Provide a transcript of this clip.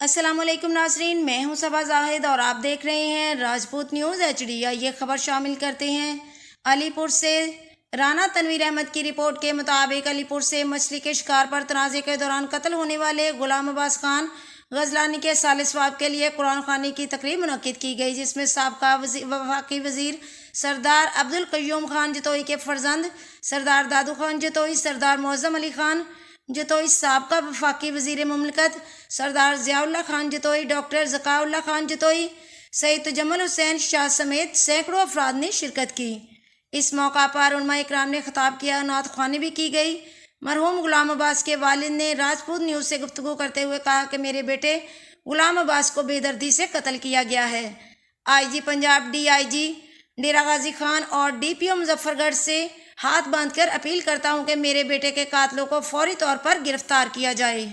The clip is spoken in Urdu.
السلام علیکم ناظرین، میں ہوں صبا زاہد اور آپ دیکھ رہے ہیں راجپوت نیوز ایچ ڈی۔ یہ خبر شامل کرتے ہیں علی پور سے رانا تنویر احمد کی رپورٹ کے مطابق علی پور سے مچھلی کے شکار پر تنازع کے دوران قتل ہونے والے غلام عباس خان غزلانی کے سال ثواب کے لیے قرآن خوانی کی تقریب منعقد کی گئی، جس میں سابقہ وفاقی وزیر سردار عبدالقیوم خان جتوئی کے فرزند سردار دادو خان جتوئی، سردار معظم علی خان جتوئی، سابقہ وفاقی وزیر مملکت سردار ضیاء اللہ خان جتوئی، ڈاکٹر ذکاء اللہ خان جتوئی، سید تجمل حسین شاہ سمیت سینکڑوں افراد نے شرکت کی۔ اس موقع پر علماء اکرام نے خطاب کیا، نعت خوانی بھی کی گئی۔ مرحوم غلام عباس کے والد نے راجپوت نیوز سے گفتگو کرتے ہوئے کہا کہ میرے بیٹے غلام عباس کو بے دردی سے قتل کیا گیا ہے۔ آئی جی پنجاب، ڈی آئی جی ڈیرہ غازی خان اور ڈی پی او مظفر گڑھ سے ہاتھ باندھ کر اپیل کرتا ہوں کہ میرے بیٹے کے قاتلوں کو فوری طور پر گرفتار کیا جائے۔